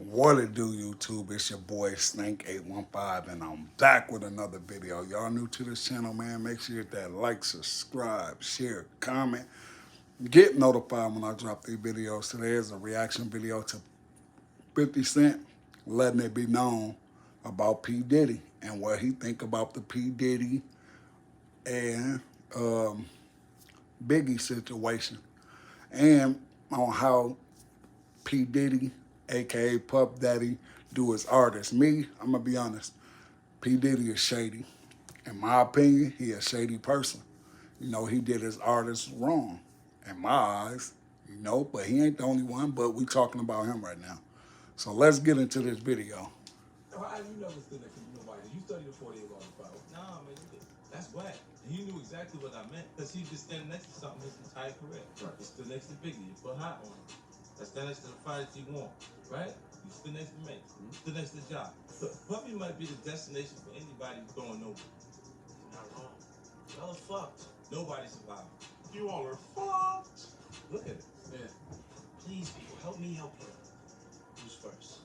What it do, YouTube? It's your boy Snake815, and I'm back with another video. Y'all new to this channel, man? Make sure you hit that like, subscribe, share, comment. Get notified when I drop these videos. Today is a reaction video to 50 Cent, letting it be known about P. Diddy and what he think about the P. Diddy and Biggie situation, and on how P. Diddy, aka Puff Daddy, do his artist. Me, I'm gonna be honest. P. Diddy is shady. In my opinion, he a shady person. He did his artists wrong. In my eyes, but he ain't the only one, but we talking about him right now. So let's get into this video. How you never stood next to nobody? You studied the 48 laws of power. Nah, man, that's whack. And he knew exactly what I meant, because he'd been standing next to something his entire career. Right. He stood next to Biggie, you put hot on him. That's stand next to the finest you want, right? You stood next to Mase, stood next to Job. Puppy might be the destination for anybody going over. You're not wrong. Y'all are fucked. Nobody survived. You all are fucked. Look at it. Yeah. Please, people, help me help you. Who's first?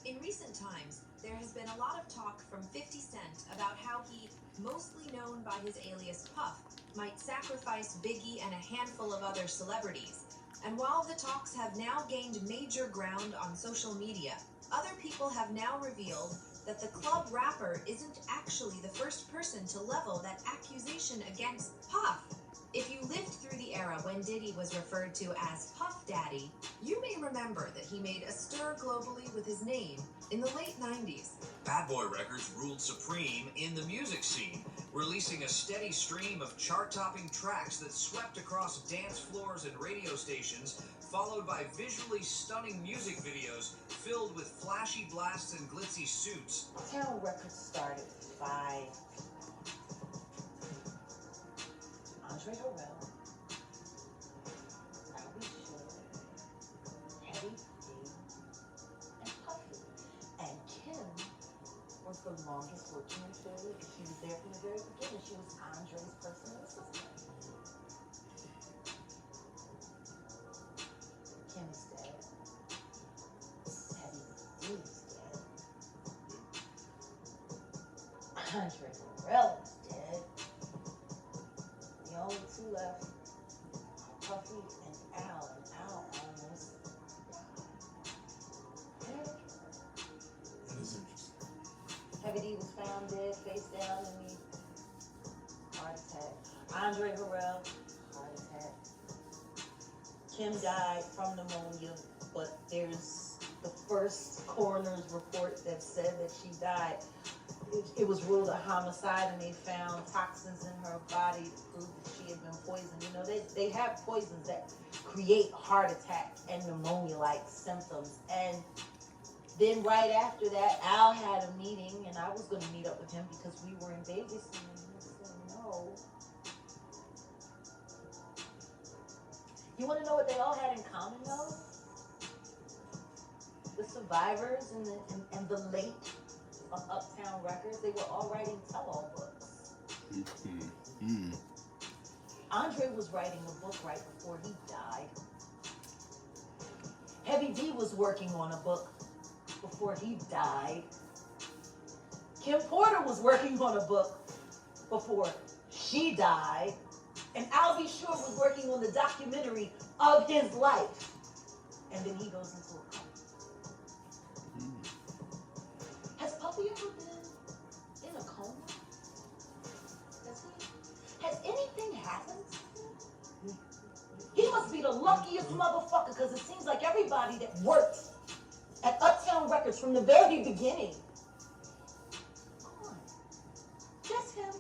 In recent times, there has been a lot of talk from 50 Cent about how he, mostly known by his alias Puff, might sacrifice Biggie and a handful of other celebrities. And while the talks have now gained major ground on social media, other people have now revealed that the club rapper isn't actually the first person to level that accusation against Puff. If you lived through the era when Diddy was referred to as Puff Daddy, you may remember that he made a stir globally with his name in the late 90s. Bad Boy Records ruled supreme in the music scene, releasing a steady stream of chart-topping tracks that swept across dance floors and radio stations, followed by visually stunning music videos filled with flashy blasts and glitzy suits. Town Records started by Andre Harrell, Heavy D, and Puffy. And Kim was the longest working employee. She was there from the very beginning. She was Andre's personal assistant. Kim is dead. Heavy D is dead. Andre Harrell is dead. The only two left are Puffy and Al, and Al almost died. That is interesting. Heavy D was found dead, face down in the heart attack. Andre Harrell, heart attack. Kim died from pneumonia, but there's the first coroner's report that said that she died. It was ruled a homicide, and they found toxins in her body to prove that she had been poisoned. They have poisons that create heart attack and pneumonia-like symptoms. And then right after that, Al had a meeting, and I was going to meet up with him because we were in Vegas, and he said no. You want to know what they all had in common, though? The survivors and the late of Uptown Records, they were all writing tell-all books. Andre was writing a book right before he died. Heavy D was working on a book before he died. Kim Porter was working on a book before she died. And Al B. Sure was working on the documentary of his life. And then he goes into a coma. Has Puffy ever been in a coma? Has anything happened to him? He must be the luckiest motherfucker, because it seems like everybody that worked at Uptown Records from the very beginning. Come on. Just him.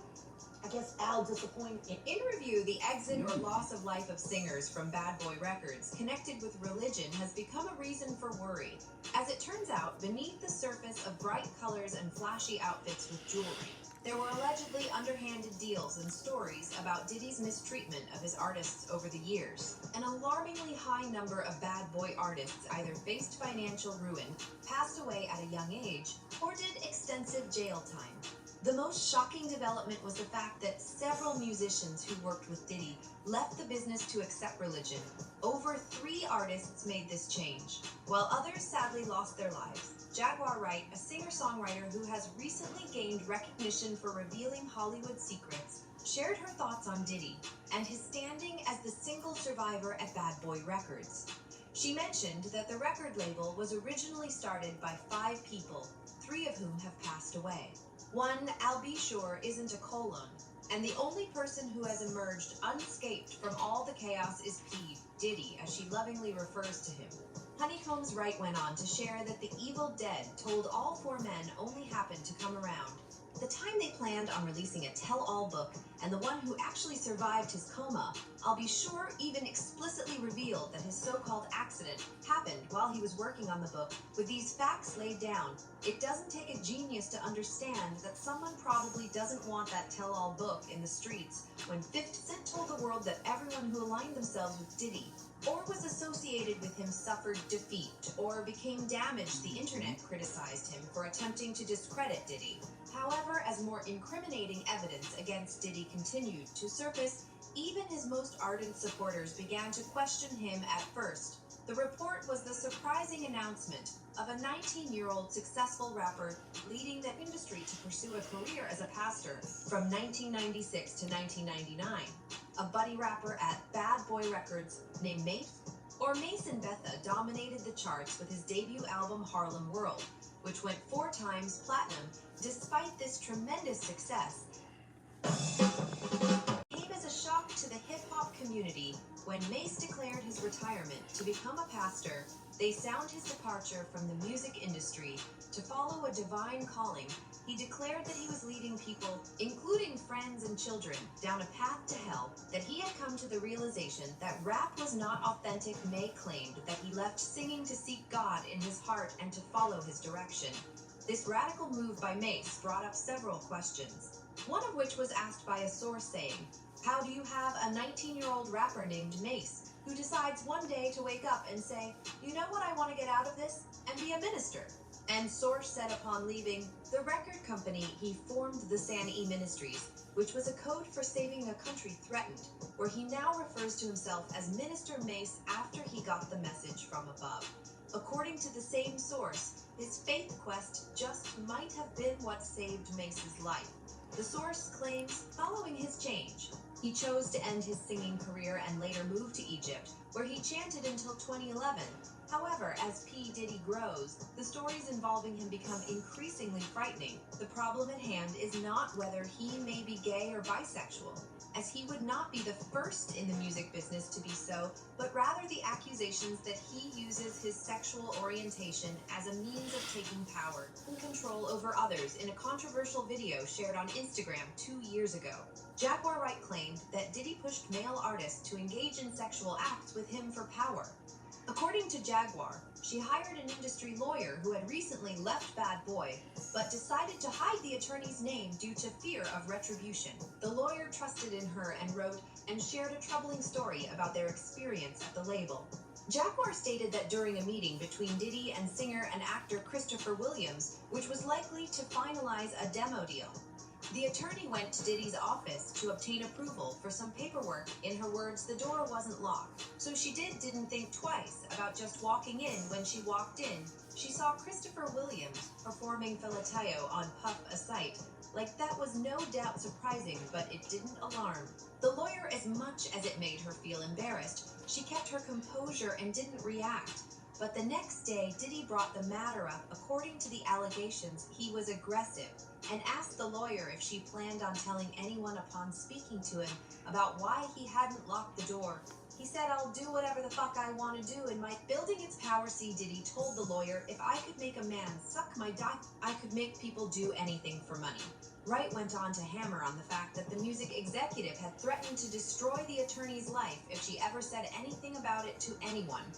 I guess Al disappointed. In review, the exit or loss of life of singers from Bad Boy Records connected with religion has become a reason for worry. As it turns out, beneath the surface of bright colors and flashy outfits with jewelry, there were allegedly underhanded deals and stories about Diddy's mistreatment of his artists over the years. An alarmingly high number of bad boy artists either faced financial ruin, passed away at a young age, or did extensive jail time. The most shocking development was the fact that several musicians who worked with Diddy left the business to accept religion, Over 3 artists made this change, while others sadly lost their lives. Jaguar Wright, a singer-songwriter who has recently gained recognition for revealing Hollywood secrets, shared her thoughts on Diddy and his standing as the single survivor at Bad Boy Records. She mentioned that the record label was originally started by 5 people, 3 of whom have passed away. One, I'll be sure, isn't a colon, and the only person who has emerged unscathed from all the chaos is P. Diddy, as she lovingly refers to him. Honeycombs Wright went on to share that the evil dead told all 4 men only happened to come around the time they planned on releasing a tell-all book, and the one who actually survived his coma, I'll be sure, even explicitly revealed that his so-called accident happened while he was working on the book. With these facts laid down, it doesn't take a genius to understand that someone probably doesn't want that tell-all book in the streets when 50 Cent told the world that everyone who aligned themselves with Diddy or was associated with him suffered defeat or became damaged. The internet criticized him for attempting to discredit Diddy. However, as more incriminating evidence against Diddy continued to surface, even his most ardent supporters began to question him at first. The report was the surprising announcement of a 19-year-old successful rapper leading the industry to pursue a career as a pastor from 1996 to 1999. A buddy rapper at Bad Boy Records named Mase, or Mase and Betha, dominated the charts with his debut album Harlem World, which went 4 times platinum. Despite this tremendous success, it came as a shock to the hip-hop community when Mase declared his retirement to become a pastor. They sound his departure from the music industry to follow a divine calling. He declared that he was leading people, including friends and children, down a path to hell, that he had come to the realization that rap was not authentic. May claimed that he left singing to seek God in his heart and to follow his direction. This radical move by Mase brought up several questions, one of which was asked by a source saying, "How do you have a 19-year-old rapper named Mase who decides one day to wake up and say, you know what I want to get out of this? And be a minister?" And source said upon leaving the record company, he formed the San E Ministries, which was a code for saving a country threatened, where he now refers to himself as Minister Mase after he got the message from above. According to the same source, his faith quest just might have been what saved Mase's life. The source claims, following his change, he chose to end his singing career and later moved to Egypt, where he chanted until 2011. However, as P. Diddy grows, the stories involving him become increasingly frightening. The problem at hand is not whether he may be gay or bisexual, as he would not be the first in the music business to be so, but rather the accusations that he uses his sexual orientation as a means of taking power and control over others in a controversial video shared on Instagram 2 years ago. Jaguar Wright claimed that Diddy pushed male artists to engage in sexual acts with him for power. According to Jaguar, she hired an industry lawyer who had recently left Bad Boy, but decided to hide the attorney's name due to fear of retribution. The lawyer trusted in her and wrote and shared a troubling story about their experience at the label. Jaguar stated that during a meeting between Diddy and singer and actor Christopher Williams, which was likely to finalize a demo deal, the attorney went to Diddy's office to obtain approval for some paperwork. In her words, the door wasn't locked, so she didn't think twice about just walking in. When she walked in, she saw Christopher Williams performing Filateo on Puff A Sight. Like, that was no doubt surprising, but it didn't alarm the lawyer as much as it made her feel embarrassed. She kept her composure and didn't react. But the next day, Diddy brought the matter up. According to the allegations, he was aggressive and asked the lawyer if she planned on telling anyone upon speaking to him about why he hadn't locked the door. He said, "I'll do whatever the fuck I want to do." In my building its power, C. Diddy told the lawyer, "If I could make a man suck my dick, I could make people do anything for money." Wright went on to hammer on the fact that the music executive had threatened to destroy the attorney's life if she ever said anything about it to anyone.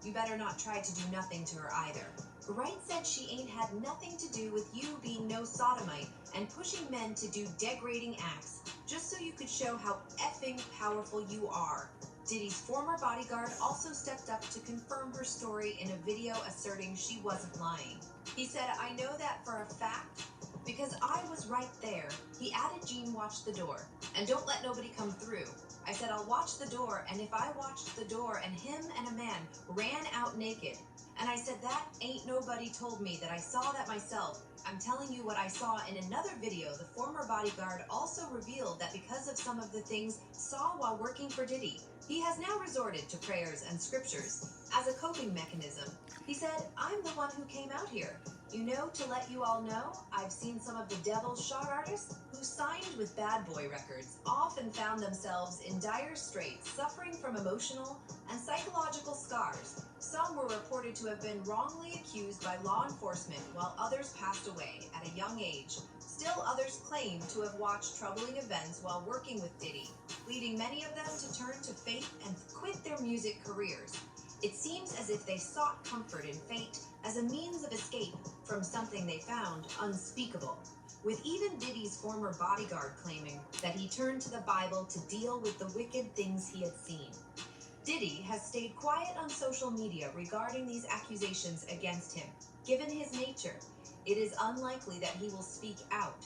"You better not try to do nothing to her either." Wright said she ain't had nothing to do with you being no sodomite and pushing men to do degrading acts just so you could show how effing powerful you are. Diddy's former bodyguard also stepped up to confirm her story in a video asserting she wasn't lying. He said, "I know that for a fact because I was right there." He added, "Gene, watch the door and don't let nobody come through. I said I'll watch the door, and if I watched the door and him and a man ran out naked, and I said that ain't nobody told me that I saw that myself. I'm telling you what I saw in another video. The former bodyguard also revealed that because of some of the things saw while working for Diddy, he has now resorted to prayers and scriptures as a coping mechanism. He said, I'm the one who came out here. You know, to let you all know, I've seen some of the devil's shot artists who signed with Bad Boy Records often found themselves in dire straits, suffering from emotional and psychological scars. Some were reported to have been wrongly accused by law enforcement, while others passed away at a young age. Still others claim to have watched troubling events while working with Diddy, leading many of them to turn to faith and quit their music careers. It seems as if they sought comfort in fate as a means of escape from something they found unspeakable, with even Diddy's former bodyguard claiming that he turned to the Bible to deal with the wicked things he had seen. Diddy has stayed quiet on social media regarding these accusations against him. Given his nature, it is unlikely that he will speak out.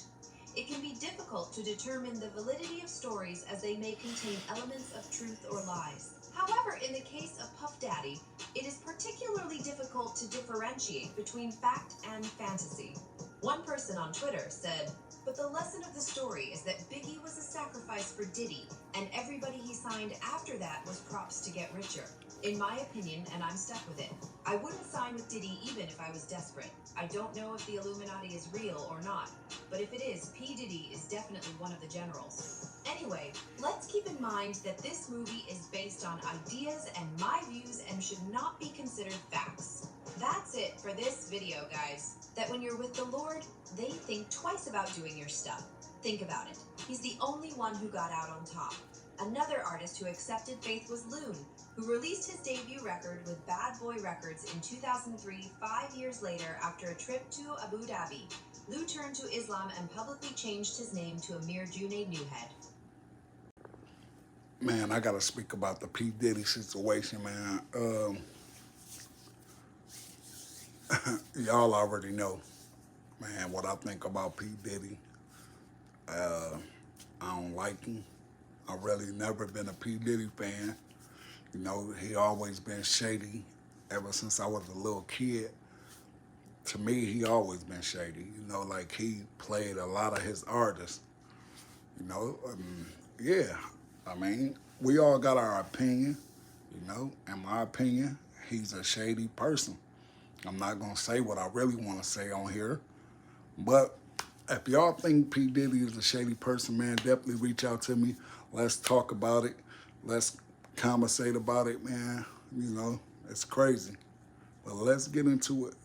It can be difficult to determine the validity of stories as they may contain elements of truth or lies. However, in the case of Puff Daddy, it is particularly difficult to differentiate between fact and fantasy. One person on Twitter said, but the lesson of the story is that Biggie was a sacrifice for Diddy, and everybody he signed after that was props to get richer. In my opinion, and I'm stuck with it, I wouldn't sign with Diddy even if I was desperate. I don't know if the Illuminati is real or not, but if it is, P. Diddy is definitely one of the generals. Anyway, let's keep in mind that this movie is based on ideas and my views and should not be considered facts. That's it for this video, guys. That when you're with the Lord, they think twice about doing your stuff. Think about it. He's the only one who got out on top. Another artist who accepted faith was Loon, who released his debut record with Bad Boy Records in 2003, 5 years later after a trip to Abu Dhabi. Lou turned to Islam and publicly changed his name to Amir Junaid Newhead. Man, I gotta speak about the P. Diddy situation, man. Y'all already know, man, what I think about P. Diddy. I don't like him. I really never been a P. Diddy fan. You know, he always been shady ever since I was a little kid. To me, he always been shady. You know, like he played a lot of his artists. You know, yeah. I mean, we all got our opinion. You know, in my opinion, he's a shady person. I'm not gonna say what I really want to say on here, but if y'all think P. Diddy is a shady person, man, definitely reach out to me. Let's talk about it. Let's conversate about it, man. You know, it's crazy. But let's get into it.